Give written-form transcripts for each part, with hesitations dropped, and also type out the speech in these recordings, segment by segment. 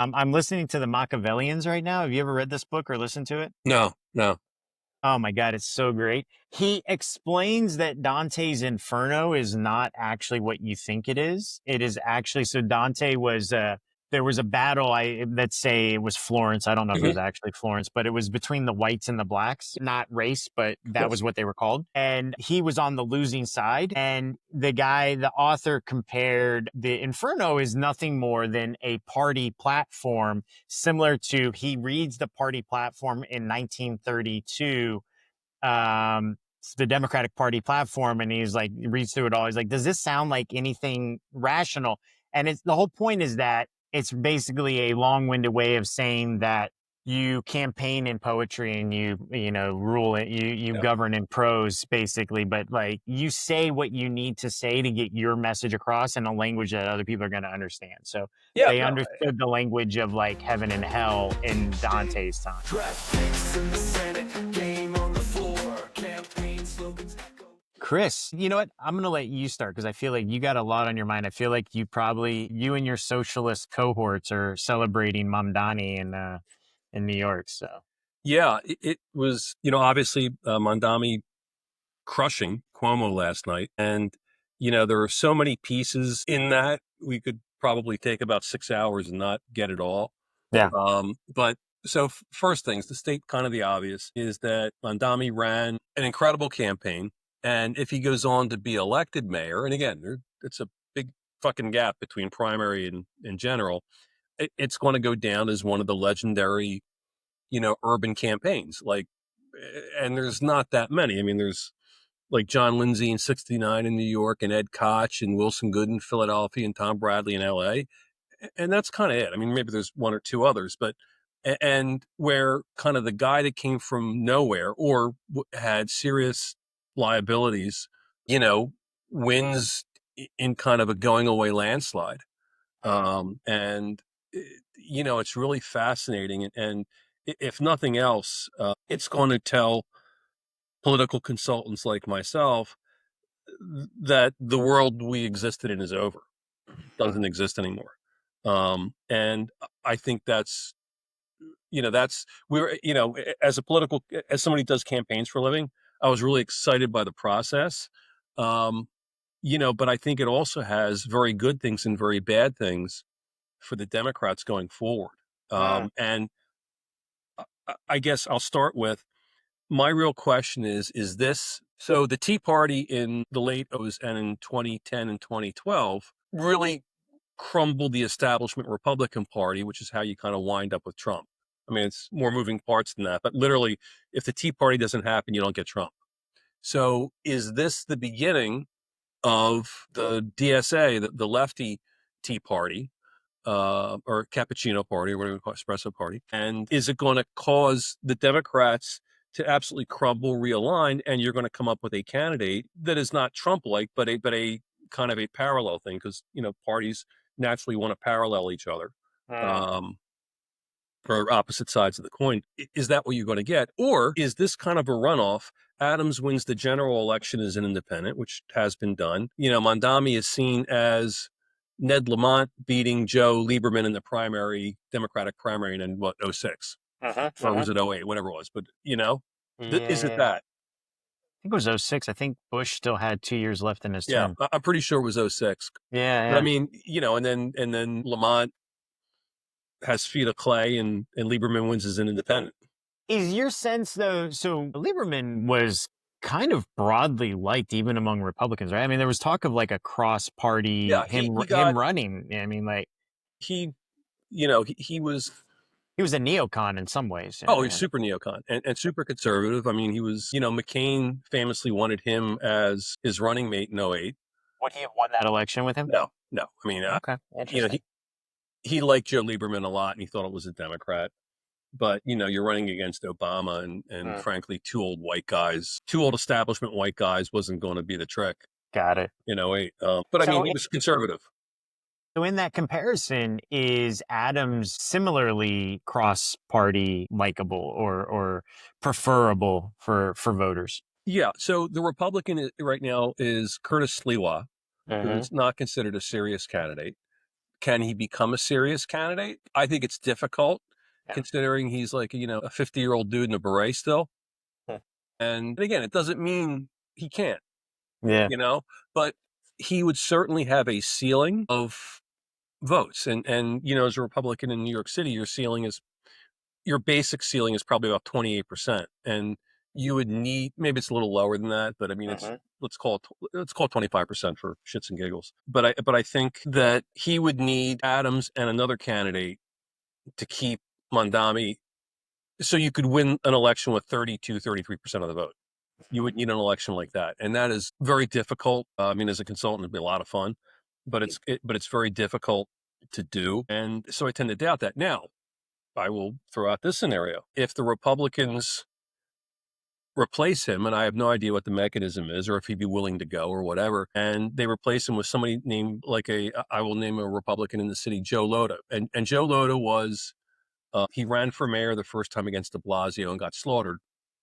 I'm listening to the Machiavellians right now. Have you ever read this book or listened to it? No, no. Oh my God, it's so great. He explains that Dante's Inferno is not actually what you think it is. It is actually, so Dante was, there was a battle, let's say it was Florence. I don't know if it Mhm. was actually Florence, but it was between the whites and the blacks, not race, but that was what they were called. And he was on the losing side. And the author compared the Inferno is nothing more than a party platform similar to he reads the party platform in 1932, the Democratic Party platform, and he's like, he reads through it all. He's like, does this sound like anything rational? And it's the whole point is that it's basically a long-winded way of saying that you campaign in poetry and rule it, you Yeah. govern in prose basically, but like you say what you need to say to get your message across in a language that other people are going to understand. So Yeah, they no. understood the language of like heaven and hell in Dante's time. Chris, you know what? I'm going to let you start because I feel like you got a lot on your mind. I feel like you and your socialist cohorts are celebrating Mamdani in New York. So, Yeah, it was, obviously Mondami crushing Cuomo last night. And, there are so many pieces in that we could probably take about 6 hours and not get it all. yeah. But so first things, to state kind of the obvious, is that Mondami ran an incredible campaign. And if he goes on to be elected mayor, and again, it's a big fucking gap between primary and general, it's going to go down as one of the legendary, urban campaigns. Like, and there's not that many. I mean, there's like John Lindsay in 69 in New York, and Ed Koch and Wilson Good in Philadelphia, and Tom Bradley in LA. And that's kind of it. I mean, maybe there's one or two others, but, and where kind of the guy that came from nowhere or had serious liabilities, you know, wins in kind of a going away landslide. And, it's really fascinating. And if nothing else, it's going to tell political consultants like myself that the world we existed in is over, doesn't exist anymore. And I think that's we're as a political as somebody who does campaigns for a living, I was really excited by the process. Um, but I think it also has very good things and very bad things for the Democrats going forward. And I guess I'll start with my real question is this: so the Tea Party in the late O's and in 2010 and 2012 really crumbled the establishment Republican Party, which is how you kind of wind up with Trump. I mean, it's more moving parts than that, but literally, if the Tea Party doesn't happen, you don't get Trump. So is this the beginning of the DSA, the lefty Tea Party, or Cappuccino Party, or whatever you call it, Espresso Party? And is it going to cause the Democrats to absolutely crumble, realign, and you're going to come up with a candidate that is not Trump-like, but a kind of a parallel thing? Because parties naturally want to parallel each other, um, or opposite sides of the coin. Is that what you're going to get, or is this kind of a runoff? Adams wins the general election as an independent, which has been done. Mondami is seen as Ned Lamont beating Joe Lieberman in the primary, Democratic primary in what, '06? Or was it '08? Whatever it was. But, is it Yeah. that? I think it was '06. I think Bush still had 2 years left in his Yeah, term. I'm pretty sure it was '06. Yeah, But I yeah. mean, and then Lamont has feet of clay, and Lieberman wins as an independent. Is your sense though, so Lieberman was kind of broadly liked even among Republicans, right? I mean, there was talk of like a cross-party, Yeah, he him got running. I mean, like he he was. he was a neocon in some ways. Oh, he's super neocon and super conservative. I mean, he was, McCain famously wanted him as his running mate in '08. Would he have won that election with him? No, no. I mean, Okay, interesting. he liked Joe Lieberman a lot, and he thought it was a Democrat. But you're running against Obama, and Mm, frankly, two old establishment white guys wasn't going to be the trick. got it. But I mean, So, he was conservative. so in that comparison, is Adams similarly cross-party likable or preferable for voters? Yeah. So the Republican right now is Curtis Sliwa, who's not considered a serious candidate. Can he become a serious candidate? I think it's difficult, Yeah. considering he's like, you know, a 50-year-old dude in a beret still. Hmm. And again, it doesn't mean he can't, Yeah. you know, but he would certainly have a ceiling of votes. And you know, as a Republican in New York City, your basic ceiling is probably about 28%. And you would need, maybe it's a little lower than that, but I mean, it's, Mhm. let's call it 25% for shits and giggles. But I think that he would need Adams and another candidate to keep Mondami, so you could win an election with 33% of the vote. You would need an election like that. And that is very difficult. I mean, as a consultant, it'd be a lot of fun, but it's very difficult to do. And so I tend to doubt that. Now, I will throw out this scenario. If the Republicans replace him, and I have no idea what the mechanism is or if he'd be willing to go or whatever, and they replace him with somebody named, like, I will name a Republican in the city, Joe Lhota. And Joe Lhota was, he ran for mayor the first time against de Blasio and got slaughtered.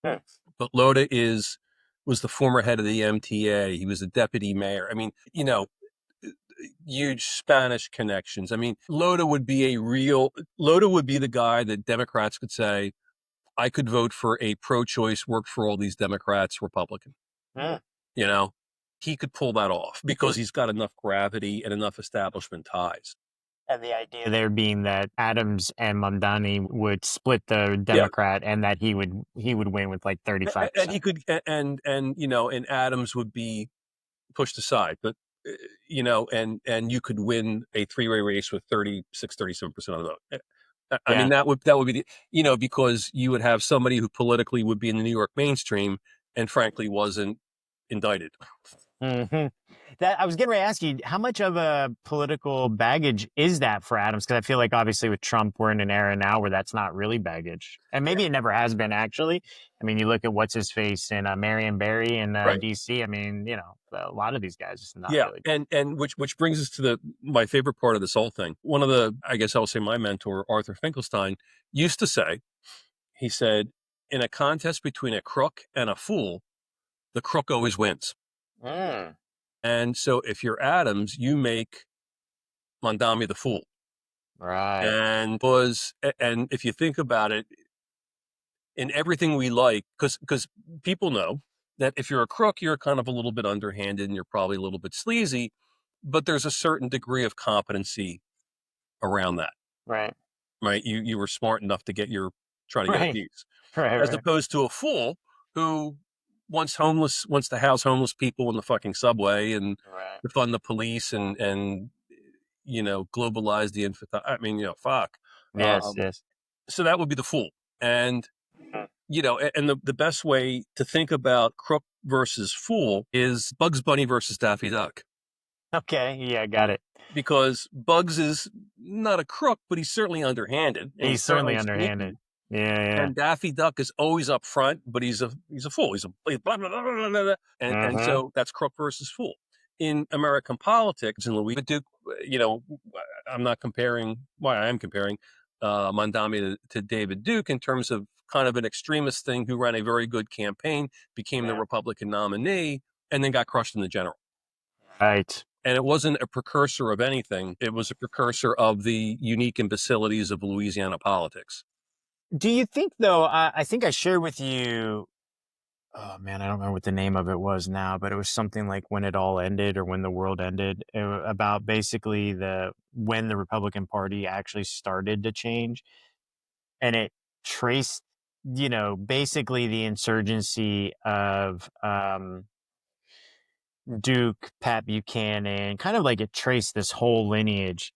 Hmm. But was the former head of the MTA. He was a deputy mayor. I mean, you know, huge Spanish connections. I mean, Lhota would be the guy that Democrats could say, I could vote for a pro-choice, work for all these Democrats, Republican. Hmm. You know, he could pull that off because he's got enough gravity and enough establishment ties. And the idea there being that Adams and Mamdani would split the Yeah. Democrat, and that he would win with like And 35%. he could, and you know, and Adams would be pushed aside, but you know, and you could win a three-way race with 37% of the vote. I mean, Yeah. that would be the, you know, because you would have somebody who politically would be in the New York mainstream and frankly wasn't indicted. Hmm. That I was getting ready to ask you, how much of a political baggage is that for Adams? Because I feel like obviously with Trump, we're in an era now where that's not really baggage, and maybe it never has been actually. I mean, you look at what's his face in Marion Barry in Right. D.C. I mean, you know, a lot of these guys is not Yeah. really. And which brings us to my favorite part of this whole thing. One of the, I guess I'll say, my mentor, Arthur Finkelstein, used to say, he said, in a contest between a crook and a fool, the crook always wins. Mm. And so if you're Adams, you make Mondami the fool. Right. And if you think about it, in everything we like, because people know that if you're a crook, you're kind of a little bit underhanded and you're probably a little bit sleazy, but there's a certain degree of competency around that, Right. right? You were smart enough to try to get a Right. piece, Right. as Right. opposed to a fool who wants to house homeless people in the fucking subway and Right. to fund the police and you know, globalize the I mean, you know, fuck. Yes. Um, Yes. so that would be the fool. And, you know, and the best way to think about crook versus fool is Bugs Bunny versus Daffy Duck. Okay. Yeah. Got it. Because Bugs is not a crook, but he's certainly underhanded and He's he's certainly certainly underhanded. sneaky. Yeah. And Daffy Duck is always up front, but he's a fool. He's blah, blah, blah, blah, blah, blah. And Yeah. so that's crook versus fool. In American politics, in Louis Duke, you know, I'm not comparing. Why I am comparing Mondami to David Duke in terms of kind of an extremist thing who ran a very good campaign, became the Yeah. Republican nominee, and then got crushed in the general. Right. And it wasn't a precursor of anything. It was a precursor of the unique imbecilities of Louisiana politics. Do you think though? I think I shared with you. Oh man, I don't remember what the name of it was now, but it was something like "When It All Ended" or "When the World Ended," about basically the when the Republican Party actually started to change, and it traced, you know, basically the insurgency of Duke, Pat Buchanan, kind of like it traced this whole lineage.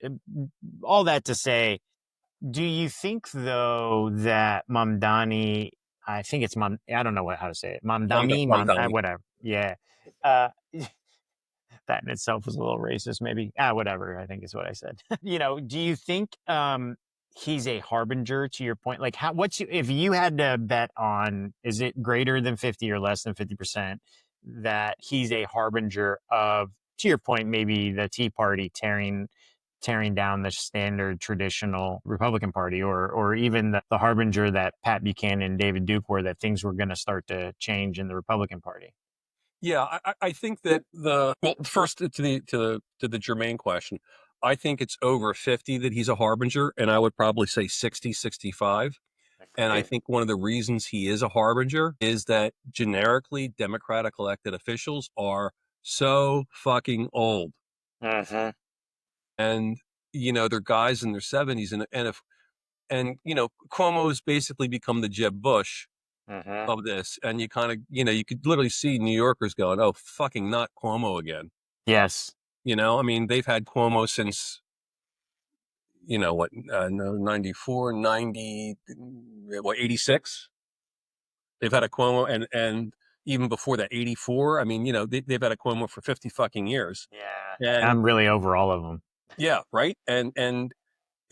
All that to say, do you think though that Mamdani, I think it's I don't know how to say it, Mondami. whatever, yeah, uh, that in itself was a little racist, maybe. Whatever, I think is what I said. You know, do you think he's a harbinger to your point? Like, if you had to bet on, is it greater than 50 or less than 50% that he's a harbinger of, to your point, maybe the Tea Party tearing down the standard traditional Republican Party, or even the harbinger that Pat Buchanan and David Duke were, that things were going to start to change in the Republican Party? Yeah, I think that first to the germane question, I think it's over 50 that he's a harbinger, and I would probably say 60, 65. And I think one of the reasons he is a harbinger is that generically Democratic elected officials are so fucking old. Mm-hmm. And, they're guys in their 70s. And Cuomo's basically become the Jeb Bush Mm-hmm. of this. And you kind of, you could literally see New Yorkers going, oh, fucking not Cuomo again. Yes. I mean, they've had Cuomo since, no, 94, 90, 86? They've had a Cuomo and even before that, 84. I mean, they've had a Cuomo for 50 fucking years. Yeah. And I'm really over all of them. yeah, right. And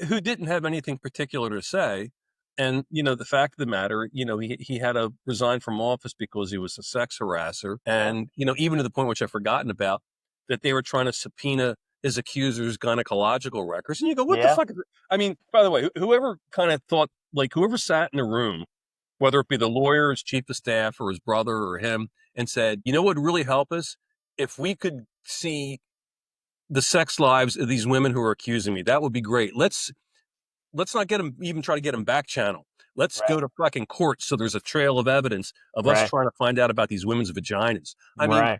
who didn't have anything particular to say. And, the fact of the matter, he had to resign from office because he was a sex harasser. And, even to the point which I've forgotten about, that they were trying to subpoena his accuser's gynecological records. And you go, what the Yeah. fuck is it? I mean, by the way, whoever kind of thought, like whoever sat in a room, whether it be the lawyer, his chief of staff, or his brother or him, and said, what would really help us? If we could see the sex lives of these women who are accusing me, that would be great. Let's not get them, even try to get them back channel. Let's go to fucking court so there's a trail of evidence of us trying to find out about these women's vaginas. I mean,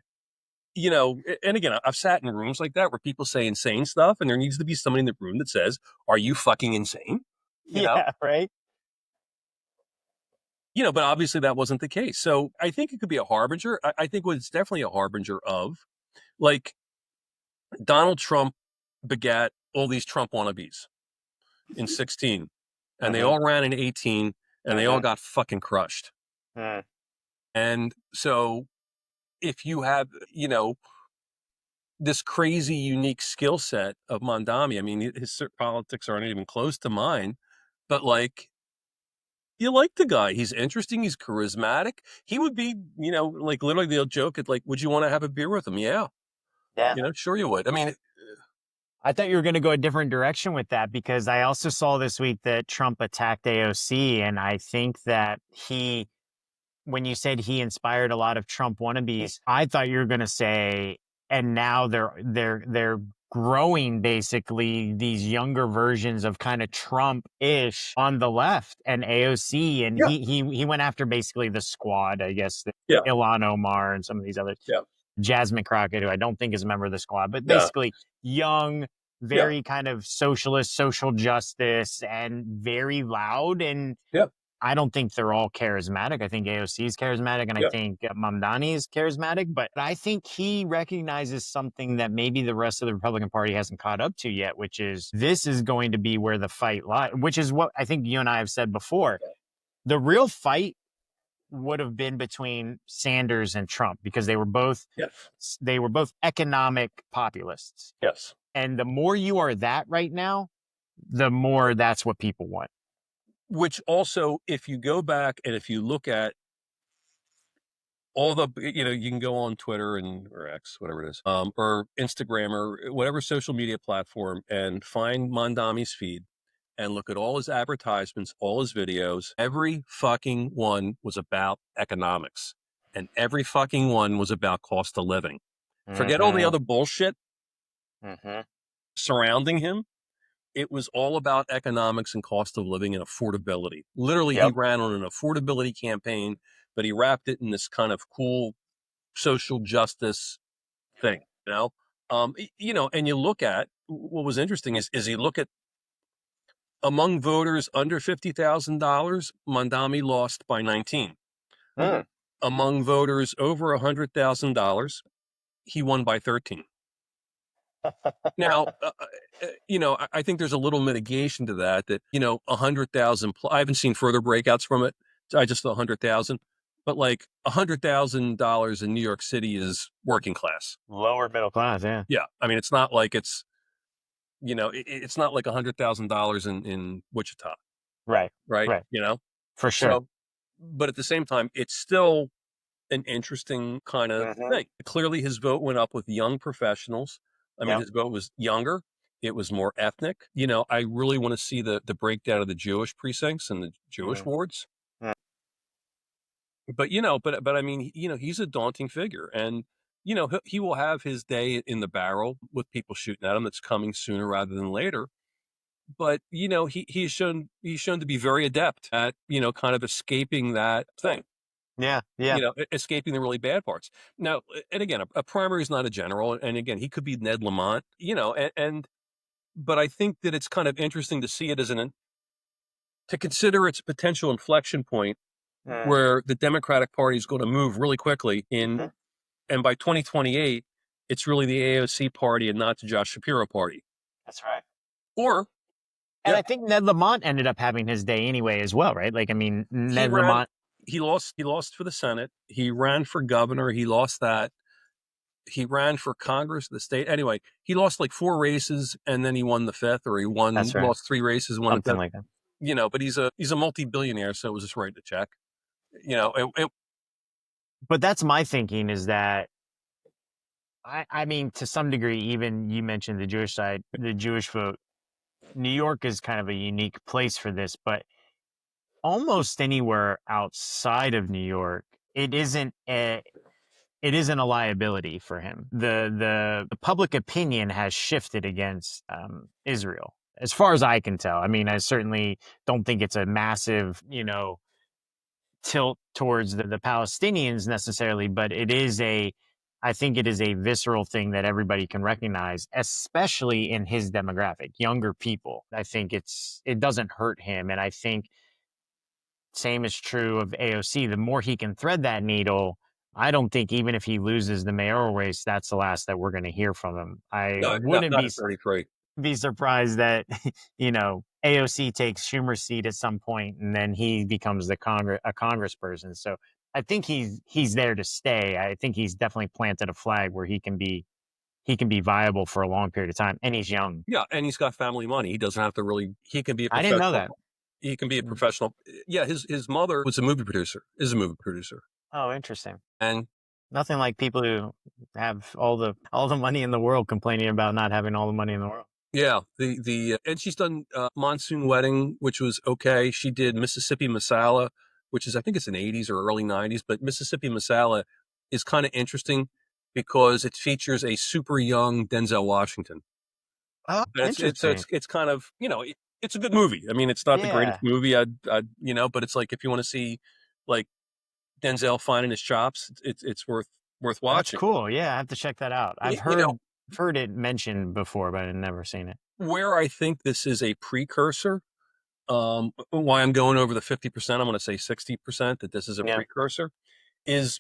and again, I've sat in rooms like that where people say insane stuff, and there needs to be somebody in the room that says, are you fucking insane? Yeah, right. But obviously that wasn't the case. So I think it could be a harbinger. I think it's definitely a harbinger of, like, Donald Trump begat all these Trump wannabes in 16, and they all ran in 18, and they all got fucking crushed. And so if you have, this crazy unique skill set of Mondami, I mean, his politics aren't even close to mine, but like, you like the guy. He's interesting. He's charismatic. He would be, like literally they'll joke at like, would you want to have a beer with him? Yeah. Yeah. Sure you would. I mean, I thought you were going to go a different direction with that, because I also saw this week that Trump attacked AOC. And I think that when you said he inspired a lot of Trump wannabes, I thought you were going to say, and now they're growing basically these younger versions of kind of Trump-ish on the left and AOC, and he went after basically the squad, I guess, Ilhan Omar and some of these others. Jasmine Crockett, who I don't think is a member of the squad, but basically young, very kind of socialist, social justice, and very loud. And I don't think they're all charismatic. I think AOC is charismatic, and I think Mamdani is charismatic. But I think he recognizes something that maybe the rest of the Republican Party hasn't caught up to yet, which is this is going to be where the fight lies, which is what I think you and I have said before. The real fight would have been between Sanders and Trump, because they were both economic populists. Yes. And the more you are that right now, the more that's what people want. Which also, if you go back and if you look at all the, you can go on Twitter or X, whatever it is, or Instagram or whatever social media platform, and find Mondami's feed and look at all his advertisements, all his videos. Every fucking one was about economics, and every fucking one was about cost of living. Forget all the other bullshit surrounding him. It was all about economics and cost of living and affordability. Literally, he ran on an affordability campaign, but he wrapped it in this kind of cool social justice thing, and you look at what was interesting is you look at among voters under $50,000, Mondami lost by 19. Among voters over $100,000, he won by 13. Now, I think there's a little mitigation to that, 100,000, I haven't seen further breakouts from it. I just saw 100,000, but like $100,000 in New York City is working class. Lower middle class. Yeah. Yeah. I mean, it's not like it's not like $100,000 in Wichita. Right. Right. For sure. So, but at the same time, it's still an interesting kind of thing. Clearly his vote went up with young professionals. I mean, his vote was younger. It was more ethnic. I really want to see the breakdown of the Jewish precincts and the Jewish wards. But, but I mean, he's a daunting figure. And he will have his day in the barrel with people shooting at him. That's coming sooner rather than later. But he's shown to be very adept at kind of escaping that thing. Yeah, yeah. Escaping the really bad parts. Now, and again, a primary is not a general, and again, he could be Ned Lamont. But I think that it's kind of interesting to see it as to consider its potential inflection point where the Democratic Party is going to move really quickly and by 2028, it's really the AOC party and not the Josh Shapiro party. That's right. Or, and I think Ned Lamont ended up having his day anyway as well, right? Like, I mean, Ned Lamont. He lost for the Senate. He ran for governor. He lost that. He ran for Congress, the state. Anyway, he lost like 4 races and then he won the 5th, or he lost 3 races, won something like that. But he's a multi-billionaire, so it was just writing a check. But that's my thinking, is that I mean, to some degree, even you mentioned the Jewish side, the Jewish vote. New York is kind of a unique place for this, but almost anywhere outside of New York, it isn't a liability for him. The public opinion has shifted against Israel, as far as I can tell. I mean, I certainly don't think it's a massive, tilt towards the Palestinians necessarily, but I think it is a visceral thing that everybody can recognize, especially in his demographic, younger people. I think it doesn't hurt him. And I think same is true of AOC. The more he can thread that needle, I don't think even if he loses the mayoral race, that's the last that we're going to hear from him. I wouldn't be surprised that, AOC takes Schumer's seat at some point and then he becomes a congressperson. So I think he's there to stay. I think he's definitely planted a flag where he can be viable for a long period of time, and he's young. Yeah, and he's got family money. He doesn't have to really. He can be a professional. I didn't know that. He can be a professional. Yeah, his mother was a movie producer. Is a movie producer. Oh, interesting. And nothing like people who have all the money in the world complaining about not having all the money in the world. Yeah, and she's done Monsoon Wedding, which was okay. She did Mississippi Masala, which is, I think it's in the 80s or early 90s, but Mississippi Masala is kind of interesting because it features a super young Denzel Washington. Oh, interesting. It's kind of, it's a good movie. I mean, it's not the greatest movie, but it's like, if you want to see like Denzel finding his chops, it's worth watching. That's cool. Yeah, I have to check that out. I've heard it mentioned before, but I've never seen it. Where I think this is a precursor, why I'm going over the 50%, I'm going to say 60%, that this is a precursor, is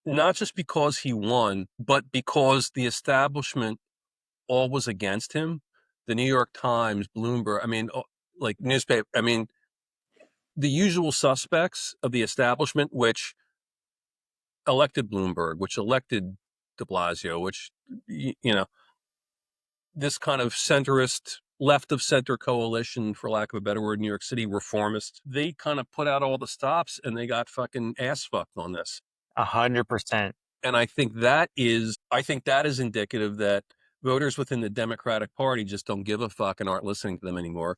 not just because he won, but because the establishment all was against him. The New York Times, Bloomberg, I mean, like newspaper, I mean, the usual suspects of the establishment, which elected Bloomberg, which elected de Blasio, which, this kind of centrist, left of center coalition, for lack of a better word, in New York City, reformists, they kind of put out all the stops and they got fucking ass fucked on this. 100%. And I think that is indicative that voters within the Democratic Party just don't give a fuck and aren't listening to them anymore.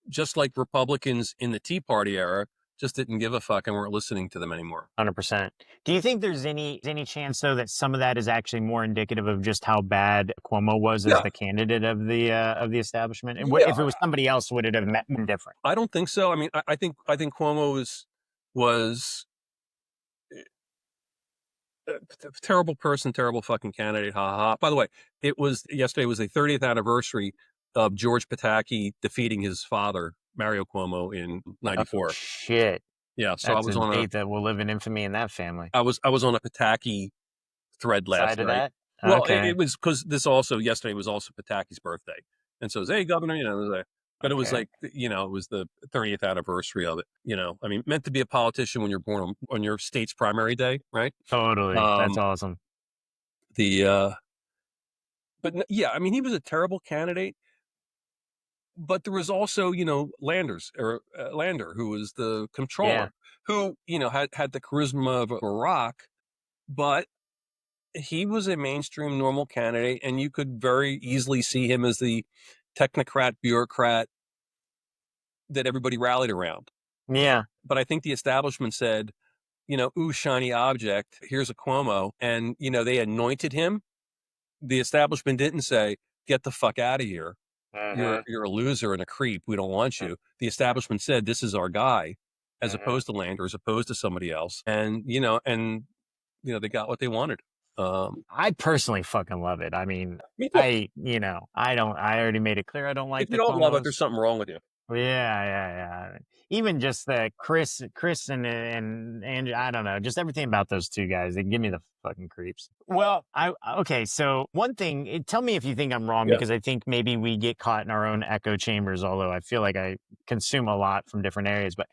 Just like Republicans in the Tea Party era just didn't give a fuck and weren't listening to them anymore. 100%. Do you think there's any chance, though, that some of that is actually more indicative of just how bad Cuomo was as the candidate of the establishment? And if it was somebody else, would it have been different? I don't think so. I mean, I think Cuomo was a terrible person, terrible fucking candidate. Ha ha. By the way, yesterday was the 30th anniversary of George Pataki defeating his father, Mario Cuomo, in '94. Oh, shit. Yeah, so that's I was on a date that will live in infamy in that family. I was on a Pataki thread last night. That? Well, it was because yesterday was also Pataki's birthday, and so it was, hey, Governor, but it was like, it was the 30th anniversary of it. I mean, meant to be a politician when you're born on your state's primary day, right? Totally, that's awesome. But yeah, I mean, he was a terrible candidate. But there was also, Lander, who was the comptroller, who, had the charisma of a rock, but he was a mainstream normal candidate, and you could very easily see him as the technocrat, bureaucrat that everybody rallied around. Yeah. But I think the establishment said, ooh, shiny object. Here's a Cuomo. And, they anointed him. The establishment didn't say, get the fuck out of here. You're a loser and a creep. We don't want you. The establishment said, this is our guy, as opposed to Lander, as opposed to somebody else. And, they got what they wanted. I personally fucking love it. I mean, Me too. I already made it clear I don't like If you the don't love it, Cuomos. there's something wrong with you. Yeah. Even just the Chris and I don't know, just everything about those two guys. They give me the fucking creeps. Well, okay. So one thing, tell me if you think I'm wrong, Yeah. because I think maybe we get caught in our own echo chambers. Although I feel like I consume a lot from different areas, but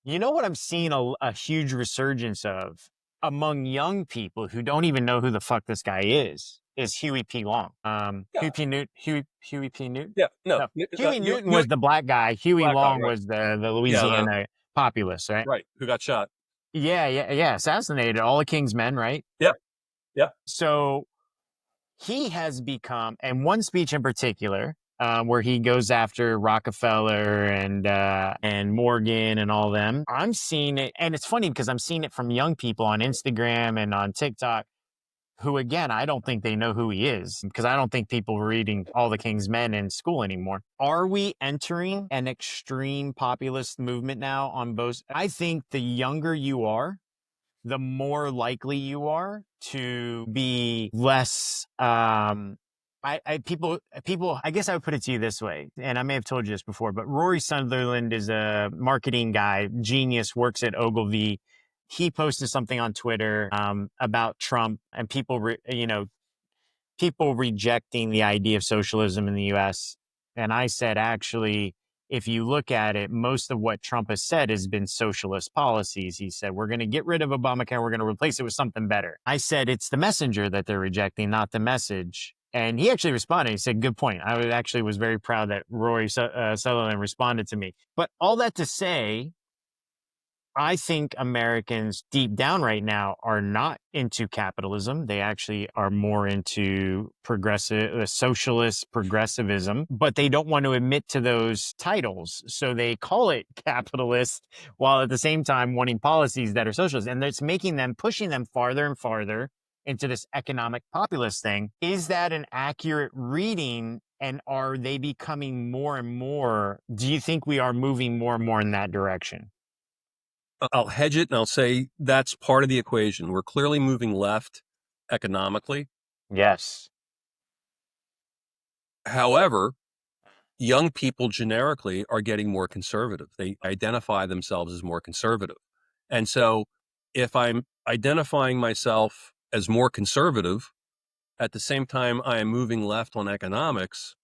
you know what I'm seeing a huge resurgence of among young people who don't even know who the fuck this guy is Huey P. Long. Yeah. Huey P. Newton? Yeah. No. Huey Newton was the black guy. Huey Black guy, Long right. was the Louisiana populist, right? Right. Who got shot. Yeah. Assassinated. All the king's men, right? Yeah. Yeah. So he has become, and one speech in particular, where he goes after Rockefeller and Morgan and all them. I'm seeing it, and it's funny because I'm seeing it from young people on Instagram and on TikTok, who again I don't think they know who he is, because I don't think people are reading All the King's Men in school anymore. Are we entering an extreme populist movement now on both? I think the younger you are, the more likely you are to be less people I guess I would put it to you this way, and I may have told you this before, but Rory Sunderland is a marketing guy, genius, works at Ogilvy. He posted something on Twitter about Trump and people rejecting the idea of socialism in the US. And I said, actually, if you look at it, most of what Trump has said has been socialist policies. He said, we're going to get rid of Obamacare. We're going to replace it with something better. I said, it's the messenger that they're rejecting, not the message. And he actually responded. He said, good point. I actually was very proud that Rory Sutherland responded to me. But all that to say, I think Americans deep down right now are not into capitalism. They actually are more into socialist progressivism, but they don't want to admit to those titles. So they call it capitalist while at the same time wanting policies that are socialist. And it's pushing them farther and farther into this economic populist thing. Is that an accurate reading? And are they becoming more and more? Do you think we are moving more and more in that direction? I'll hedge it and I'll say that's part of the equation. We're clearly moving left economically. Yes. However, young people generically are getting more conservative. They identify themselves as more conservative. And so if I'm identifying myself as more conservative, at the same time I am moving left on economics,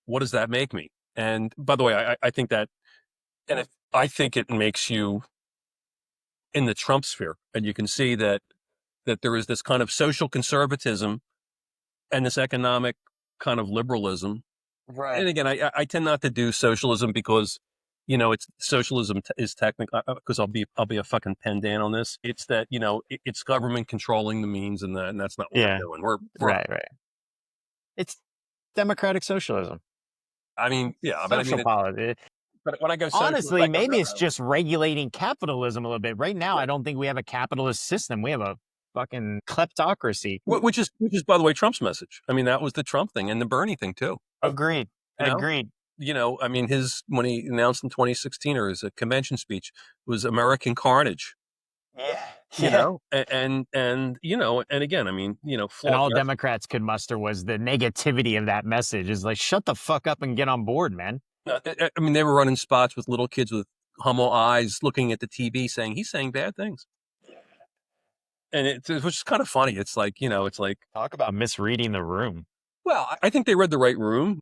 what does that make me? And by the way, I think that, and I think it makes you in the Trump sphere, and you can see that there is this kind of social conservatism and this economic kind of liberalism. Right. And again, I tend not to do socialism because, it's socialism is technical, because I'll be a fucking pendant on this. It's that, it's government controlling the means, and that's not what we're doing. We're right. It's democratic socialism. I mean, yeah, Social policy. But when I go honestly, maybe it's just regulating capitalism a little bit. Right now, I don't think we have a capitalist system. We have a fucking kleptocracy. Which is, by the way, Trump's message. I mean, that was the Trump thing and the Bernie thing too. Agreed. Agreed. I mean, when he announced in 2016 or his convention speech was American carnage. Yeah. And again, I mean, and all Democrats could muster was the negativity of that message is like, shut the fuck up and get on board, man. I mean, they were running spots with little kids with humble eyes looking at the TV saying, he's saying bad things. And which is kind of funny. It's like, talk about misreading the room. Well, I think they read the right room.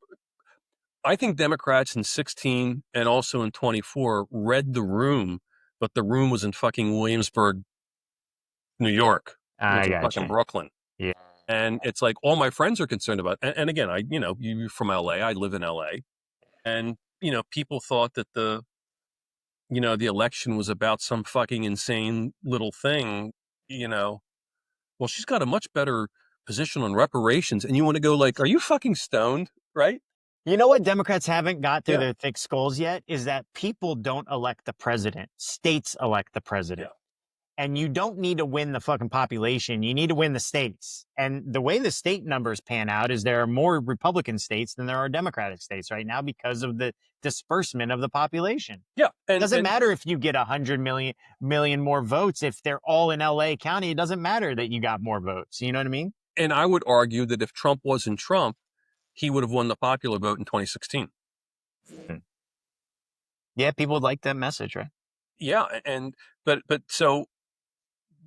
I think Democrats in 16 and also in 24 read the room, but the room was in fucking Williamsburg, New York. I got fucking Brooklyn. Yeah. And it's like all my friends are concerned about. And again, you're from LA. I live in LA. And, people thought that the election was about some fucking insane little thing, Well, she's got a much better position on reparations. And you want to go like, are you fucking stoned? Right? You know what Democrats haven't got through Yeah. their thick skulls yet is that people don't elect the president. States elect the president. Yeah. And you don't need to win the fucking population. You need to win the states. And the way the state numbers pan out is there are more Republican states than there are Democratic states right now because of the disbursement of the population. Yeah. It doesn't matter if you get 100 million more votes. If they're all in LA County, it doesn't matter that you got more votes. You know what I mean? And I would argue that if Trump wasn't Trump, he would have won the popular vote in 2016. Yeah, people would like that message, right? Yeah.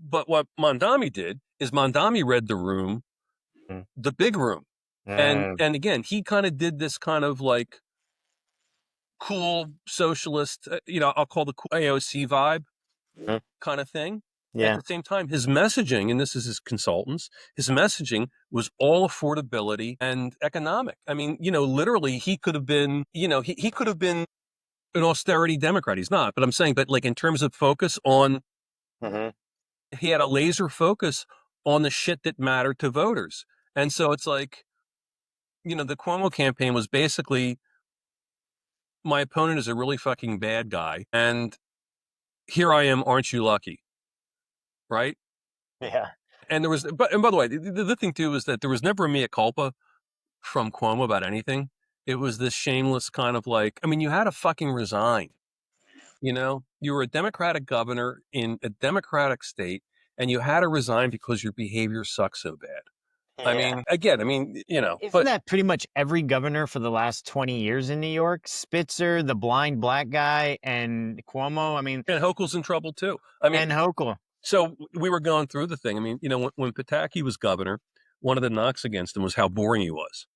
But what Mondami did is Mondami read the room, the big room. And again, he kind of did this kind of like cool socialist, I'll call the cool AOC vibe kind of thing. Yeah. At the same time, his messaging, and this is his consultants, his messaging was all affordability and economic. I mean, literally he could have been, he could have been an austerity Democrat. He's not, but I'm saying, but like in terms of focus on, he had a laser focus on the shit that mattered to voters. And so it's like, the Cuomo campaign was basically, my opponent is a really fucking bad guy. And here I am, aren't you lucky? Right? Yeah. And there was, and by the way, the thing too is that there was never a mea culpa from Cuomo about anything. It was this shameless kind of like, I mean, you had to fucking resign. You were a Democratic governor in a Democratic state, and you had to resign because your behavior sucks so bad. I mean, again, Isn't that pretty much every governor for the last 20 years in New York? Spitzer, the blind black guy, and Cuomo. I mean, and Hochul's in trouble too. I mean, and Hochul. So we were going through the thing. I mean, when Pataki was governor, one of the knocks against him was how boring he was.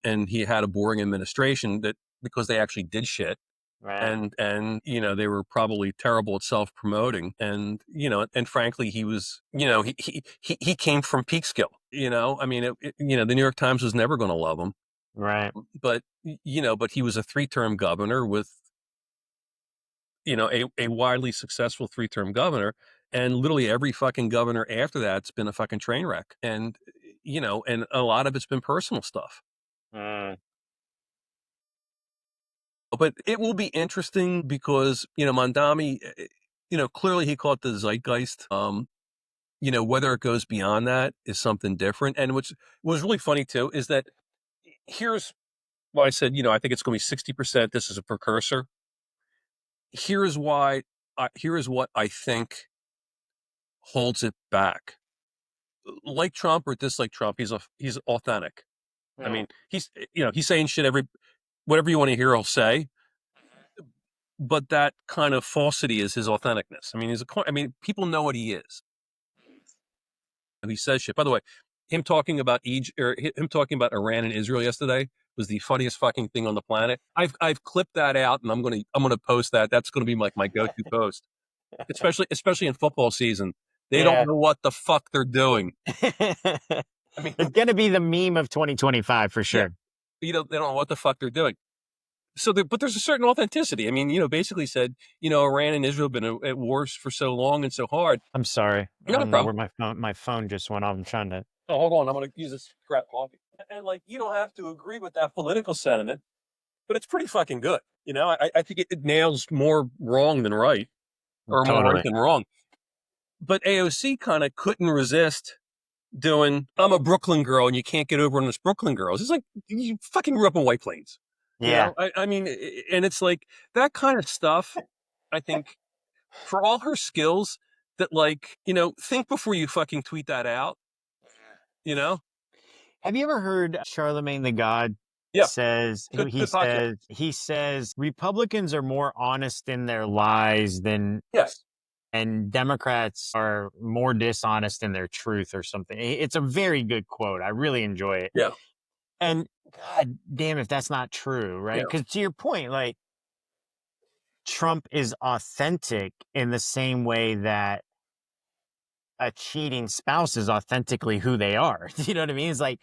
And he had a boring administration because they actually did shit. Right. And they were probably terrible at self-promoting. And, and frankly, he was, he came from Peekskill, I mean, the New York Times was never going to love him. Right. But he was a 3-term governor with, a widely successful 3-term governor, and literally every fucking governor after that's been a fucking train wreck. And, and a lot of it's been personal stuff. But it will be interesting because, Mondami, clearly he caught the zeitgeist. Whether it goes beyond that is something different. And which was really funny too, is that here's why I said, I think it's going to be 60%. This is a precursor. Here's what I think holds it back. Like Trump or dislike Trump, he's authentic. I mean, he's saying shit whatever you want to hear, he'll say. But that kind of falsity is his authenticness. I mean, people know what he is. He says shit. By the way, him talking about Iran and Israel yesterday was the funniest fucking thing on the planet. I've clipped that out, and I'm gonna post that. That's gonna be like my go-to post, especially in football season. They don't know what the fuck they're doing. I mean, it's gonna be the meme of 2025 for sure. They don't know what the fuck they're doing. So, but there's a certain authenticity. I mean, basically said, Iran and Israel have been at wars for so long and so hard. I'm sorry. I don't know where my phone just went off. I'm trying to. Oh, hold on. I'm going to use this crap coffee. And you don't have to agree with that political sentiment, but it's pretty fucking good. I think it nails more wrong than right, or more right than wrong. But AOC kind of couldn't resist doing, I'm a Brooklyn girl and you can't get over on this Brooklyn girls. It's like, you fucking grew up in White Plains. Yeah. I mean, and it's like that kind of stuff, I think, for all her skills, that think before you fucking tweet that out, Have you ever heard Charlemagne the God says, he says Republicans are more honest in their lies than, and Democrats are more dishonest in their truth or something. It's a very good quote. I really enjoy it. Yeah. And God damn if that's not true, right? Because to your point, Trump is authentic in the same way that a cheating spouse is authentically who they are. You know what I mean? It's like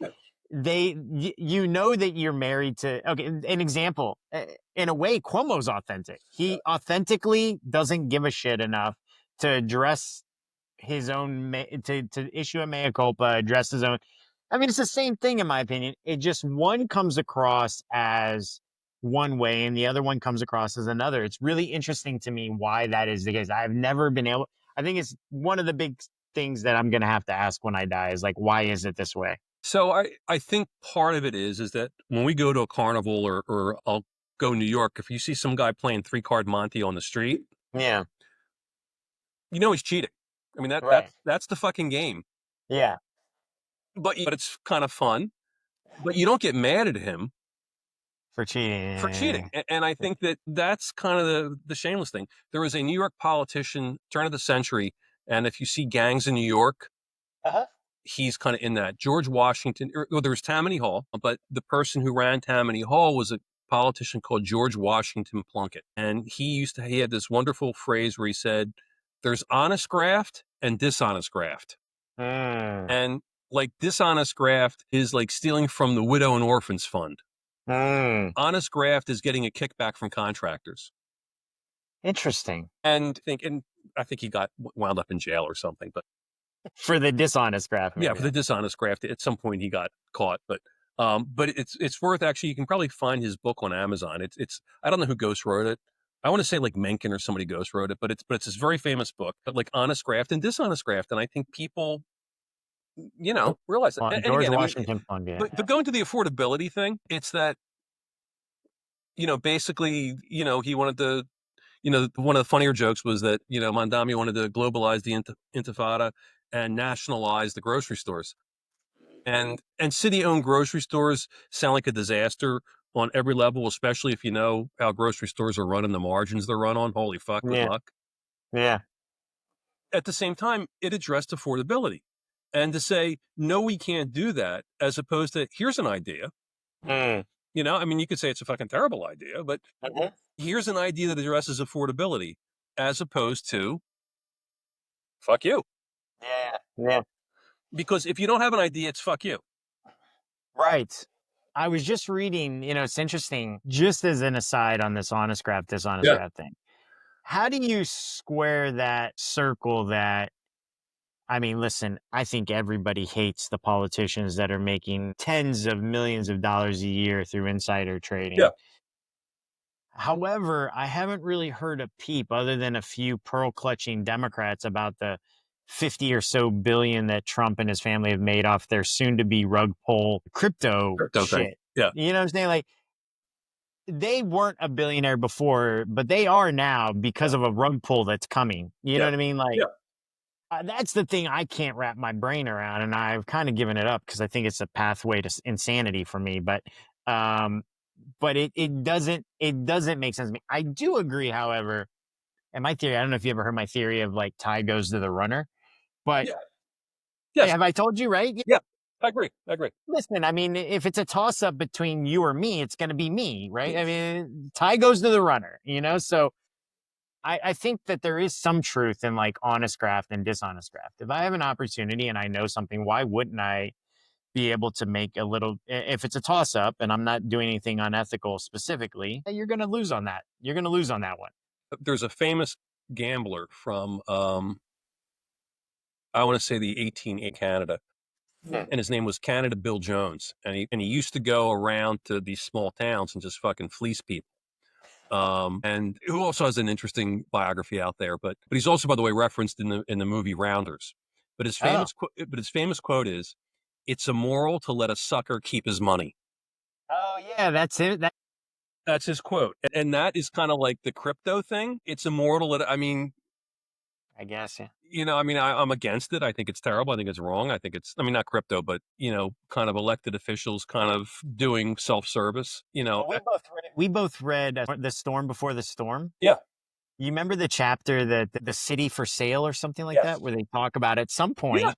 you know that you're married to, okay, an example, in a way, Cuomo's authentic. He authentically doesn't give a shit enough to address his own, to issue a mea culpa, address his own. I mean, it's the same thing in my opinion. It just one comes across as one way and the other one comes across as another. It's really interesting to me why that is the case. I've never been able, I think it's one of the big things that I'm going to have to ask when I die is like, why is it this way? So I think part of it is that when we go to a carnival or I'll go New York, if you see some guy playing 3-card Monte on the street, Yeah. you know he's cheating. I mean Right. that's the fucking game. Yeah. But it's kind of fun. But you don't get mad at him For cheating. for cheating. Yeah. And I think that that's kind of the shameless thing. There was a New York politician, turn of the century, and if you see gangs in New York, Uh-huh. he's kind of in that. George Washington, well, there was Tammany Hall, but the person who ran Tammany Hall was a politician called George Washington Plunkett. And he had this wonderful phrase where he said, there's honest graft and dishonest graft. Mm. And like dishonest graft is like stealing from the widow and orphans fund. Mm. Honest graft is getting a kickback from contractors. Interesting. And I think he got wound up in jail or something, but For the dishonest graph, yeah, maybe. for the dishonest graft, at some point he got caught, but it's worth actually. You can probably find his book on Amazon. It's I don't know who ghost wrote it. I want to say like Mencken or somebody ghost wrote it, but it's this very famous book. But like honest graft and dishonest graft, and I think people, realize that. And George again, I mean, Washington Fund, yeah. but going to the affordability thing, it's that basically, he wanted to. One of the funnier jokes was that Mondami wanted to globalize the intifada and nationalize the grocery stores. And city-owned grocery stores sound like a disaster on every level, especially if you know how grocery stores are run and the margins they're run on. Holy fuck, good Yeah. luck. Yeah. At the same time, it addressed affordability. And to say, no, we can't do that, as opposed to, here's an idea. Mm. I mean, you could say it's a fucking terrible idea, but Mhm. here's an idea that addresses affordability, as opposed to, fuck you. Yeah. Yeah. Because if you don't have an idea, it's fuck you. Right. I was just reading, it's interesting, just as an aside on this honest graph, dishonest Yeah. graph thing. How do you square that circle that, I mean, listen, I think everybody hates the politicians that are making tens of millions of dollars a year through insider trading. Yeah. However, I haven't really heard a peep other than a few pearl clutching Democrats about the 50 or so billion that Trump and his family have made off their soon to be rug pull crypto Don't think. shit. Yeah. You know what I'm saying? Like, they weren't a billionaire before, but they are now because of a rug pull that's coming. You know what I mean? Like, that's the thing I can't wrap my brain around, and I've kind of given it up because I think it's a pathway to insanity for me. Um, but it doesn't make sense to me. I do agree, however, and my theory. I don't know if you ever heard my theory of like tide goes to the runner, but Yeah. Yes. have I told you right? Yeah. I agree. Listen, I mean, if it's a toss up between you or me, it's going to be me, right? I mean, tie goes to the runner, So I think that there is some truth in like honest graft and dishonest graft. If I have an opportunity and I know something, why wouldn't I be able to make a little, if it's a toss up and I'm not doing anything unethical specifically, you're going to lose on that. You're going to lose on that one. There's a famous gambler from, I want to say the 1880 Canada. And his name was Canada Bill Jones. And he used to go around to these small towns and just fucking fleece people. And who also has an interesting biography out there, but he's also, by the way, referenced in the movie Rounders. But his famous quote is, "It's immoral to let a sucker keep his money." Oh yeah, that's it. That's his quote, and that is kind of like the crypto thing. It's immoral. I guess, yeah. I mean, I'm against it. I think it's terrible. I think it's wrong. I mean, not crypto, but, kind of elected officials kind of doing self-service, Well, we both read The Storm Before the Storm. Yeah. You remember the chapter that the city for sale or something like that, where they talk about at some point, Yeah.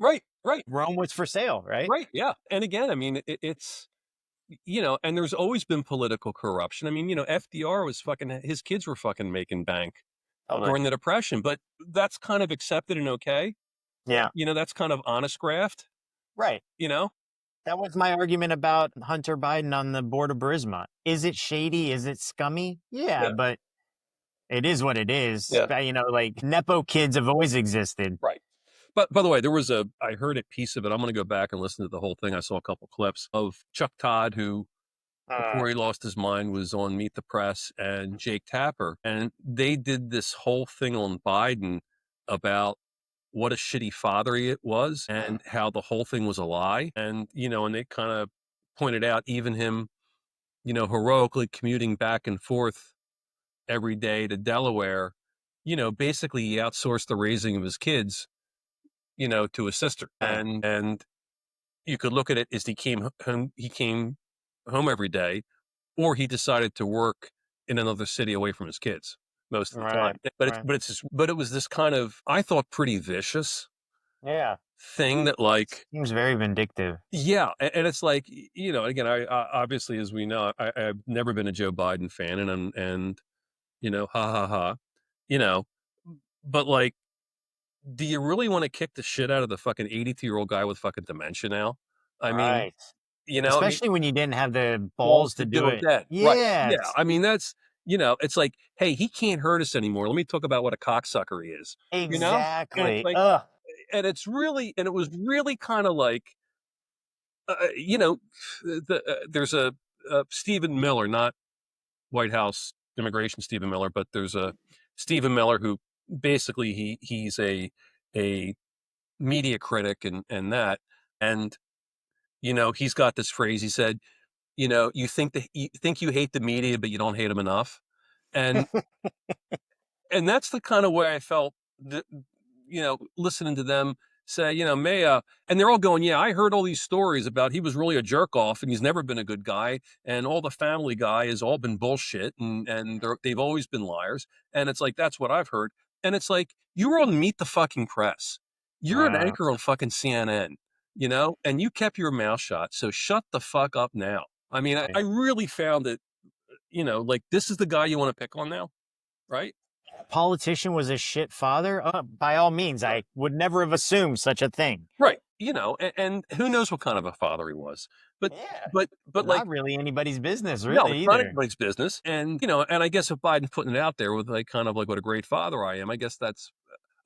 Right. Rome was for sale, right? Right. Yeah. And again, I mean, it's, and there's always been political corruption. I mean, FDR was his kids were fucking making bank during the Depression, but that's kind of accepted and okay. Yeah. That's kind of honest graft. Right. That That was my argument about Hunter Biden on the board of Burisma. Is it shady? Is it scummy? Yeah, but it is what it is. Yeah. Like Nepo kids have always existed. Right. But by the way, I heard a piece of it. I'm going to go back and listen to the whole thing. I saw a couple clips of Chuck Todd, who before he lost his mind was on Meet the Press, and Jake Tapper. And they did this whole thing on Biden about what a shitty father he was and how the whole thing was a lie. And, and they kind of pointed out even him, heroically commuting back and forth every day to Delaware, basically he outsourced the raising of his kids, to his sister. And you could look at it as he came home every day, or he decided to work in another city away from his kids most of the time. But it was this kind of, I thought, pretty vicious thing that, like, seems very vindictive. Yeah, and it's like, again, I obviously, as we know, I've never been a Joe Biden fan, and ha ha ha, you know, but like, do you really want to kick the shit out of the fucking 82-year-old guy with fucking dementia now? I mean, Especially when you didn't have the balls balls to do it. then. Right. Yeah. Yeah. I mean, that's, it's like, hey, he can't hurt us anymore. Let me talk about what a cocksucker he is. And it's Exactly. like, Ugh. and it was really kind of like, there's a Stephen Miller, not White House immigration Stephen Miller, but there's a Stephen Miller who basically he's a media critic and that, and he's got this phrase. He said, you think you hate the media, but you don't hate them enough, and and that's the kind of way I felt that, listening to them say, Maya, and they're all going, yeah, I heard all these stories about he was really a jerk off and he's never been a good guy. And all the Family Guy has all been bullshit and they've always been liars. And it's like, that's what I've heard. And it's like, you were on Meet the fucking Press. You're an anchor on fucking CNN, and you kept your mouth shut. So shut the fuck up now. I mean, I really found it, like, this is the guy you want to pick on now, right? Politician was a shit father? By all means, I would never have assumed such a thing. Right. And who knows what kind of a father he was. But not like, really anybody's business, no, really, it's not either. anybody's business. And, and I guess if Biden's putting it out there with like kind of like what a great father I am, I guess that's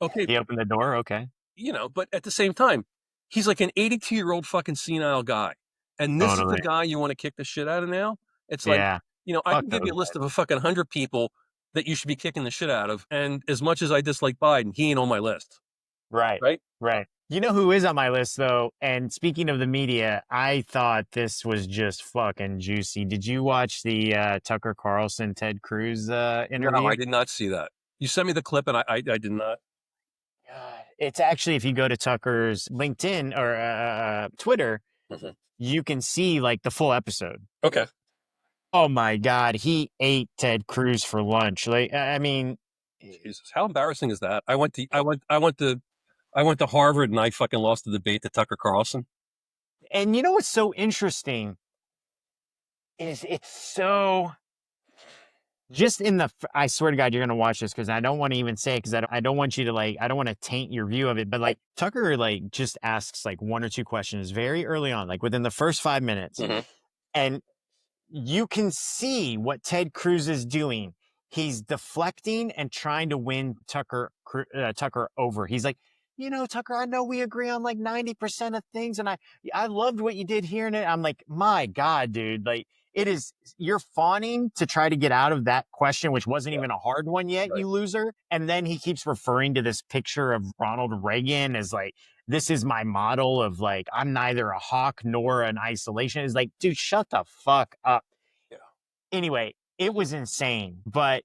okay. He opened the door, okay. But at the same time, he's like an 82-year-old fucking senile guy. And this is the guy you want to kick the shit out of now? It's like, I can give you a list of a fucking 100 people that you should be kicking the shit out of. And as much as I dislike Biden, he ain't on my list. Right. You know who is on my list, though? And speaking of the media, I thought this was just fucking juicy. Did you watch the Tucker Carlson, Ted Cruz interview? No, I did not see that. You sent me the clip, and I did not. God, it's actually, if you go to Tucker's LinkedIn or Twitter, you can see like the full episode. Okay. Oh my God, he ate Ted Cruz for lunch. Like, I mean, Jesus, how embarrassing is that? I went to Harvard and I fucking lost the debate to Tucker Carlson. And you know what's so interesting is it's so just I swear to God, you're going to watch this because I don't want to even say it because I don't want you to I don't want to taint your view of it. But like Tucker, just asks like one or two questions very early on, like within the first 5 minutes. And you can see what Ted Cruz is doing. He's deflecting and trying to win Tucker over. He's like, Tucker, I know we agree on like 90% of things. And I loved what you did here. And I'm like, my God, dude, like you're fawning to try to get out of that question, which wasn't even a hard one yet, you loser. And then he keeps referring to this picture of Ronald Reagan as like, this is my model of like, I'm neither a hawk nor an isolation. It's like, dude, shut the fuck up. Yeah. Anyway, it was insane, but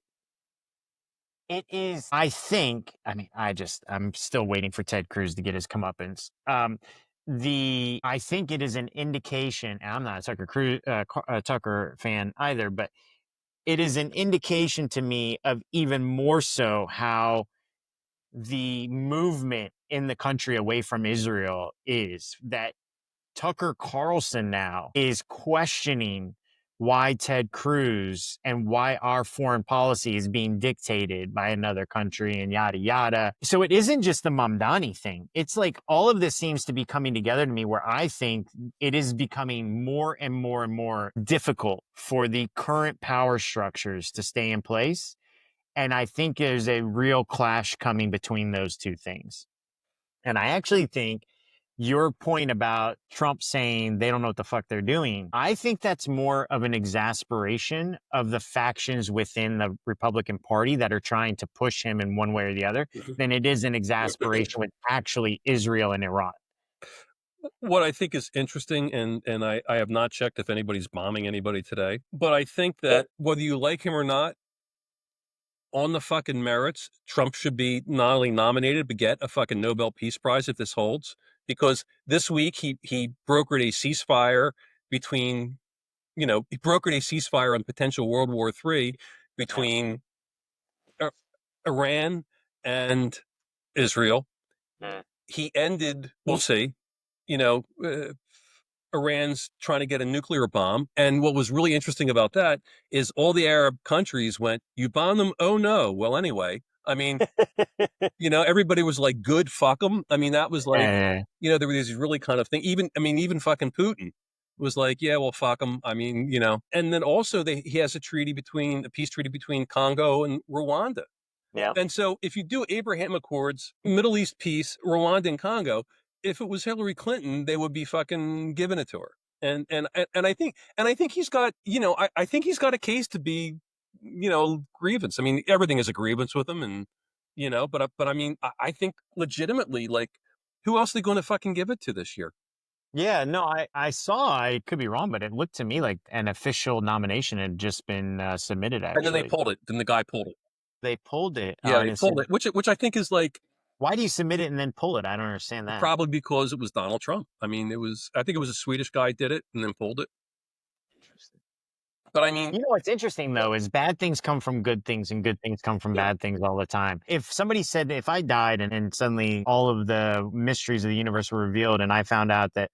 it is, I think, I'm still waiting for Ted Cruz to get his comeuppance. I think it is an indication, and I'm not a Tucker fan either, but it is an indication to me of even more so how the movement in the country away from Israel is that Tucker Carlson now is questioning why Ted Cruz and why our foreign policy is being dictated by another country and yada, yada. So it isn't just the Mamdani thing. It's like all of this seems to be coming together to me where I think it is becoming more and more and more difficult for the current power structures to stay in place. And I think there's a real clash coming between those two things. And I actually think your point about Trump saying they don't know what the fuck they're doing, I think that's more of an exasperation of the factions within the Republican Party that are trying to push him in one way or the other than it is an exasperation with actually Israel and Iran. What I think is interesting, and I have not checked if anybody's bombing anybody today, but I think that whether you like him or not, on the fucking merits, Trump should be not only nominated, but get a fucking Nobel Peace Prize if this holds. Because this week he brokered a ceasefire between, he brokered a ceasefire on potential World War III between Iran and Israel. He ended, we'll see, you know, uh, Iran's trying to get a nuclear bomb. And what was really interesting about that is all the Arab countries went, you bomb them? Oh, no. Well, anyway, I mean, everybody was like, good, fuck them. I mean, that was like, Yeah. there were these really kind of thing. Even fucking Putin was like, yeah, well, fuck them. I mean, and then also he has a peace treaty between Congo and Rwanda. Yeah. And so if you do Abraham Accords, Middle East peace, Rwanda and Congo, if it was Hillary Clinton, they would be fucking giving it to her. And I think he's got, I think he's got a case to be, grievance. I mean, everything is a grievance with him, and but I mean, I think legitimately, like, who else are they going to fucking give it to this year? Yeah, no, I saw, I could be wrong, but it looked to me like an official nomination had just been submitted, And then they actually. pulled it. Then the guy pulled it. They pulled it. Oh, Yeah, I they didn't see pulled that. it, which I think is like, Why do you submit it and then pull it? I don't understand that. probably because it was Donald Trump. I mean, I think it was a Swedish guy did it and then pulled it. Interesting. But I mean, You know what's interesting though is bad things come from good things and good things come from bad things all the time. If somebody said if I died and suddenly all of the mysteries of the universe were revealed and I found out that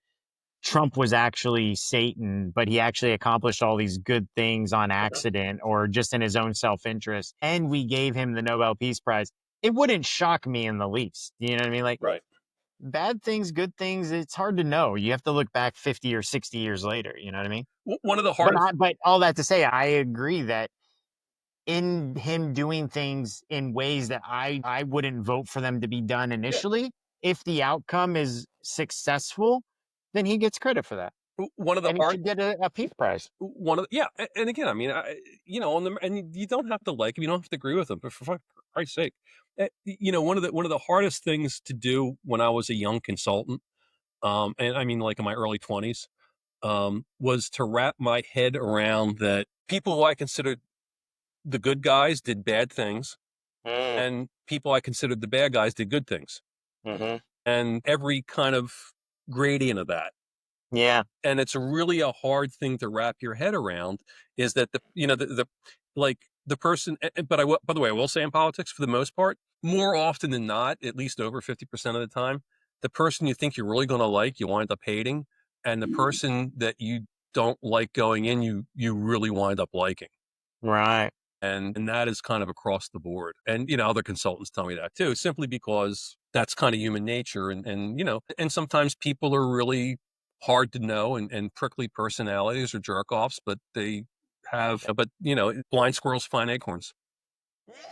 Trump was actually Satan, but he actually accomplished all these good things on accident or just in his own self-interest, and we gave him the Nobel Peace Prize, it wouldn't shock me in the least. You know what I mean? Like right. bad things, good things, it's hard to know. You have to look back 50 or 60 years later. You know what I mean? One of the But hardest, but all that to say, I agree that in him doing things in ways that I wouldn't vote for them to be done initially, if the outcome is successful, then he gets credit for that. one of the And he hard, should get a Peace Prize. one of the, yeah. And again, I mean, and you don't have to like him, you don't have to agree with him, but for Christ's sake, one of the hardest things to do when I was a young consultant, and I mean, like in my early 20s, was to wrap my head around that people who I considered the good guys did bad things, Mm, and people I considered the bad guys did good things, hmm. and every kind of gradient of that. Yeah. And it's really a hard thing to wrap your head around, is that the like the person, but by the way, I will say in politics, for the most part, more often than not, at least over 50% of the time, the person you think you're really going to like, you wind up hating, and the person that you don't like going in, you really wind up liking. Right. And that is kind of across the board. And, other consultants tell me that too, simply because that's kind of human nature. And sometimes people are really hard to know, and prickly personalities or jerk offs, but blind squirrels find acorns.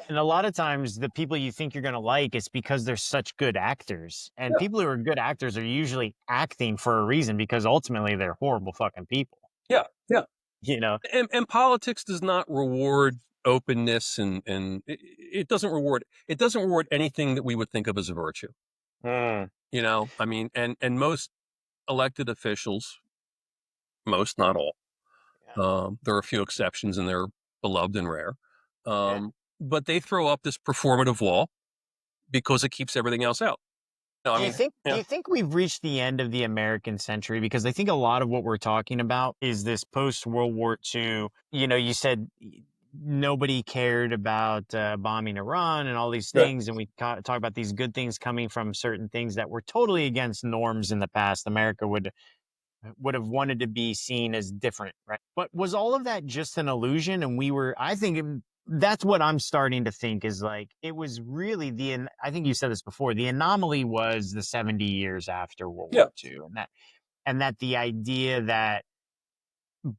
And a lot of times, the people you think you're going to like, it's because they're such good actors. And Yeah. people who are good actors are usually acting for a reason because ultimately they're horrible fucking people. Yeah. Yeah. You know? And politics does not reward openness, and it doesn't reward anything that we would think of as a virtue. Mm, I mean, and most elected officials, most, not all. yeah. There are a few exceptions, and they're beloved and rare. Yeah. But they throw up this performative wall because it keeps everything else out. No, I Do you mean, think do yeah, you think we've reached the end of the American century? Because I think a lot of what we're talking about is this post World War II. You know, you said nobody cared about bombing Iran and all these right. things, and we talk about these good things coming from certain things that were totally against norms in the past. America would have wanted to be seen as different, right? But was all of that just an illusion? And I think that's what I'm starting to think is like, it was really I think you said this before, the anomaly was the 70 years after World Yeah, War II. And that the idea that,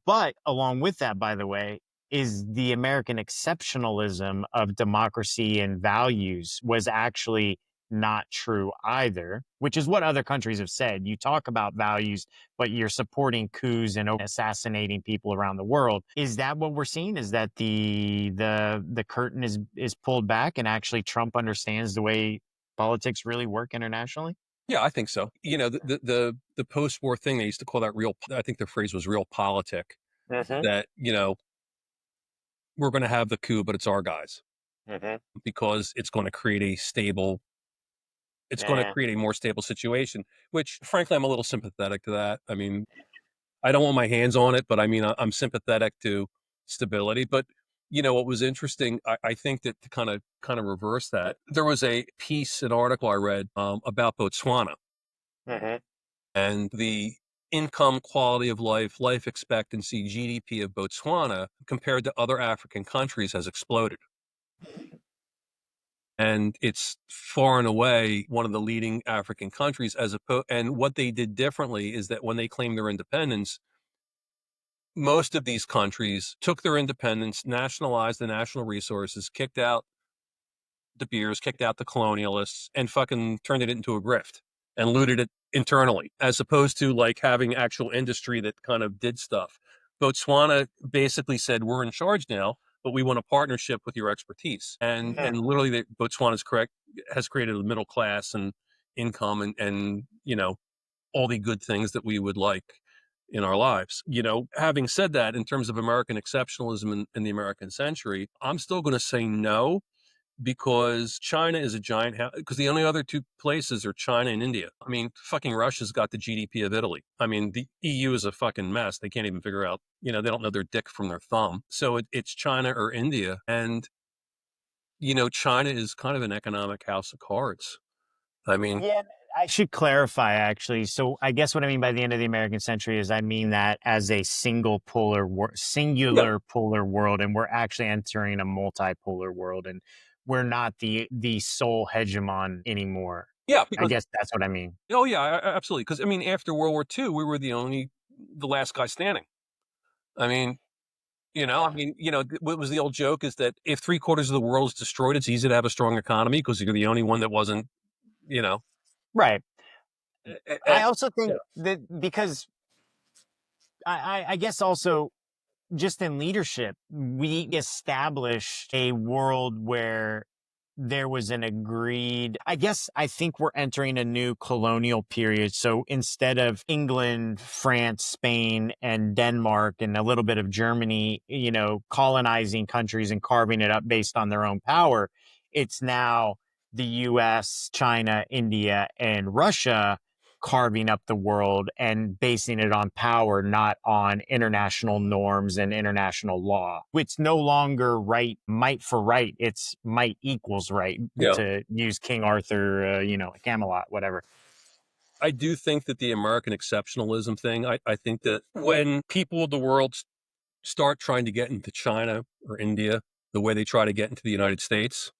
but along with that, by the way, is the American exceptionalism of democracy and values was actually not true either, which is what other countries have said. You talk about values, but you're supporting coups and assassinating people around the world. Is that what we're seeing? Is that the curtain is pulled back and actually Trump understands the way politics really work internationally? Yeah, I think so. You know, the post-war thing, they used to call that real, I think the phrase was realpolitik, Mm-hmm. that, you know, we're going to have the coup, but it's our guys, Mm-hmm. because it's going to create a stable, it's going to Yeah. create a more stable situation, which frankly, I'm a little sympathetic to that. I mean, I don't want my hands on it, but I mean, I'm sympathetic to stability. But you know, what was interesting, I think that to kind of reverse that, there was a piece, an article I read about Botswana Mm-hmm. and the income, quality of life, life expectancy, GDP of Botswana compared to other African countries has exploded. And it's far and away one of the leading African countries as opposed, and what they did differently is that when they claimed their independence, most of these countries took their independence, nationalized the national resources, kicked out the beers, kicked out the colonialists, and fucking turned it into a grift and looted it internally, as opposed to like having actual industry that kind of did stuff. Botswana basically said, "We're in charge now, but we want a partnership with your expertise." And literally, Botswana's correct has created a middle class and income and you know all the good things that we would like in our lives. You know, having said that, in terms of American exceptionalism in the American century, I'm still going to say no, because China is a giant, because the only other two places are China and India. I mean, fucking Russia's got the GDP of Italy. I mean, the EU is a fucking mess. They can't even figure out, you know, they don't know their dick from their thumb. So it's China or India. And, you know, China is kind of an economic house of cards. I mean, Yeah, I should clarify actually. So I guess what I mean by the end of the American century is I mean that as a yeah, singular polar world, and we're actually entering a multipolar world, and we're not the sole hegemon anymore. yeah, I because, guess that's what I mean. oh, yeah, absolutely. Because, I mean, after World War II, we were the last guy standing. I mean, you know, I mean, you know, what was the old joke is that if three-quarters of the world is destroyed, it's easy to have a strong economy because you're the only one that wasn't, you know. Right. I also Yeah. think that because I guess also just in leadership, we established a world where there was an agreed, I guess, I think we're entering a new colonial period. So instead of England, France, Spain, and Denmark, and a little bit of Germany, you know, colonizing countries and carving it up based on their own power, it's now the US, China, India, and Russia carving up the world and basing it on power, not on international norms and international law. It's no longer might for right. It's might equals right, Yeah. to use King Arthur, you know, Camelot, whatever. I do think that the American exceptionalism thing, I think that when people of the world start trying to get into China or India the way they try to get into the United States,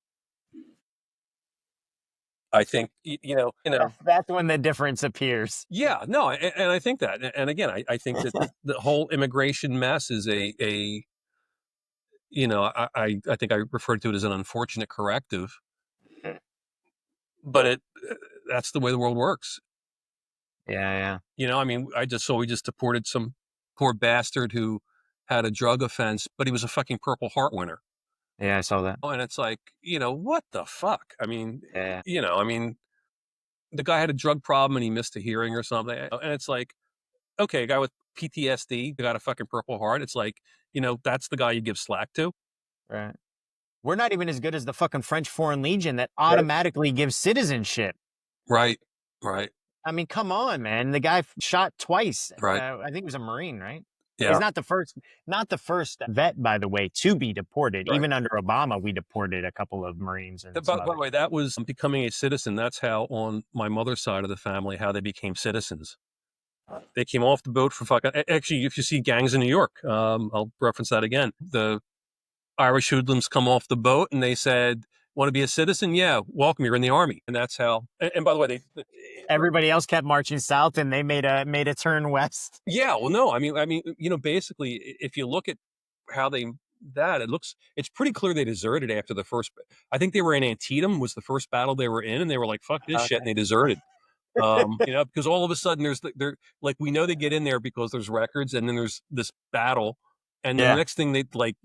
I think, That's when the difference appears. yeah, no, and I think that, and again, I think that the whole immigration mess is you know, I think I referred to it as an unfortunate corrective, but that's the way the world works. Yeah, yeah. You know, I mean, we just deported some poor bastard who had a drug offense, but he was a fucking Purple Heart winner. Yeah, I saw that. Oh, and it's like, you know, what the fuck? I mean, Yeah. you know, I mean, the guy had a drug problem and he missed a hearing or something. And it's like, okay, a guy with PTSD, got a fucking Purple Heart. It's like, you know, that's the guy you give slack to. Right. We're not even as good as the fucking French Foreign Legion that Right. automatically gives citizenship. Right. Right. I mean, come on, man. The guy shot twice. Right. I think he was a Marine, right? He's Yeah. not the first vet, by the way, to be deported. Right. Even under Obama, we deported a couple of Marines and some By the others. way, that was becoming a citizen. That's how, on my mother's side of the family, how they became citizens. They came off the boat for fucking. Actually, if you see gangs in New York, I'll reference that again. The Irish hoodlums come off the boat and they said, "Want to be a citizen? Yeah, welcome. You're in the army." And that's how. And by the way, Everybody else kept marching south, and they made a turn west. yeah. Well, no, I mean, you know, basically, if you look at how they that, it's pretty clear they deserted after the first. I think they were in Antietam was the first battle they were in, and they were like, "Fuck this shit," and they deserted. Because all of a sudden they're like, we know they get in there because there's records, and then there's this battle, and then the next thing they like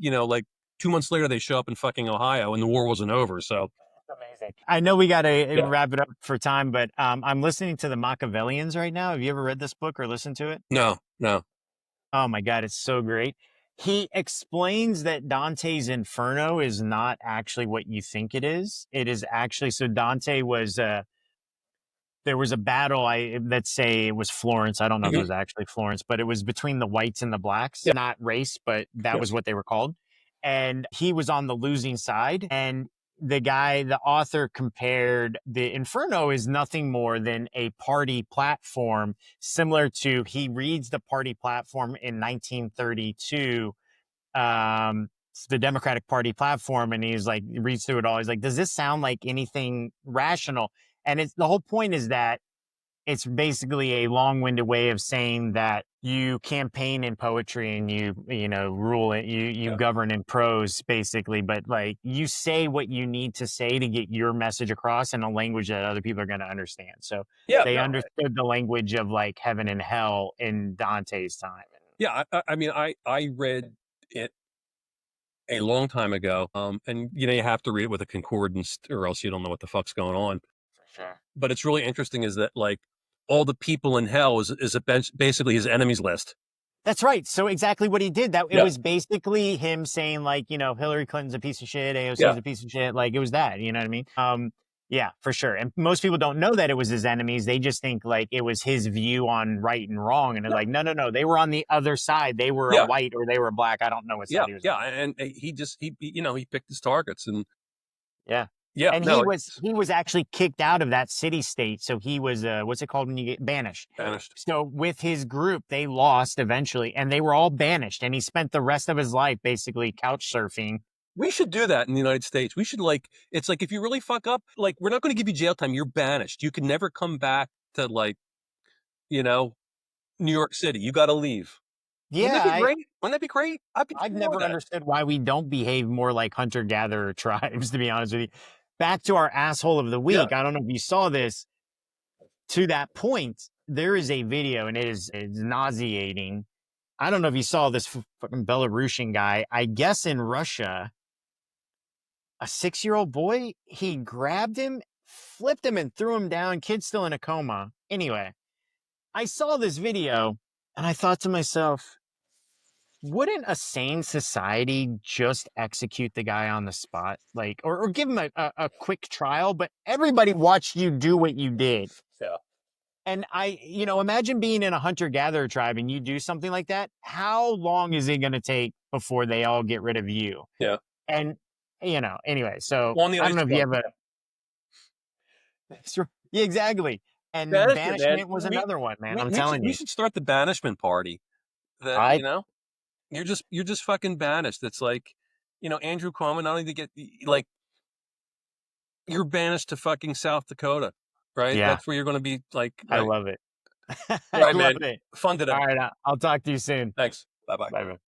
2 months later they show up in fucking Ohio, and the war wasn't over. So amazing. I know we got to wrap it up for time, but I'm listening to the Machiavellians right now. Have you ever read this book or listened to it? no. Oh my God, it's so great. He explains that Dante's Inferno is not actually what you think it is. It is actually, so Dante was, there was a battle, let's say it was Florence. I don't know if it was actually Florence, but it was between the whites and the blacks, not race, but that was what they were called. And he was on the losing side. And the author compared the Inferno is nothing more than a party platform, similar to, he reads the party platform in 1932, the Democratic Party platform, and he's like, he reads through it all. He's like, does this sound like anything rational? And the whole point is that it's basically a long-winded way of saying that you campaign in poetry and you rule it, you govern in prose, basically, but like you say what you need to say to get your message across in a language that other people are going to understand. So they understood the language of like heaven and hell in Dante's time. Yeah, I read it a long time ago, and you have to read it with a concordance, or else you don't know what the fuck's going on. For sure. But it's really interesting is that like all the people in hell is basically his enemies list. That's right. So exactly what he did. It was basically him saying like, Hillary Clinton's a piece of shit, AOC's a piece of shit. Like it was that, you know what I mean? Yeah, for sure. And most people don't know that it was his enemies. They just think like it was his view on right and wrong. And they're like, no, they were on the other side. They were a white or they were black. I don't know what side he was on. And he picked his targets, and and he was actually kicked out of that city state. So he was, what's it called when you get banished? Banished. So with his group, they lost eventually, and they were all banished. And he spent the rest of his life basically couch surfing. We should do that in the United States. We should it's like, if you really fuck up, like, we're not going to give you jail time. You're banished. You can never come back to New York City. You got to leave. Yeah. Wouldn't that be great? Wouldn't that be great? I've never understood why we don't behave more like hunter-gatherer tribes, to be honest with you. Back to our asshole of the week. I don't know if you saw this. To that point, there is a video, and it's nauseating. I don't know if you saw this fucking Belarusian guy. I guess in Russia, a 6-year-old boy, he grabbed him, flipped him, and threw him down. Kid's still in a coma. Anyway, I saw this video, and I thought to myself, wouldn't a sane society just execute the guy on the spot? Like, or give him a quick trial, but everybody watched you do what you did. Yeah. And imagine being in a hunter-gatherer tribe and you do something like that. How long is it going to take before they all get rid of you? Yeah. And, anyway, so I don't know if you have yeah, exactly. And Banishment was another one, man. I'm telling you. We should start the banishment party. You're just fucking banished. It's like, Andrew Cuomo, not only to get you're banished to fucking South Dakota, right? Yeah. That's where you're going to be like. Right? I love it. I love it. Fun today. All right. I'll talk to you soon. Thanks. Bye-bye. Bye-bye.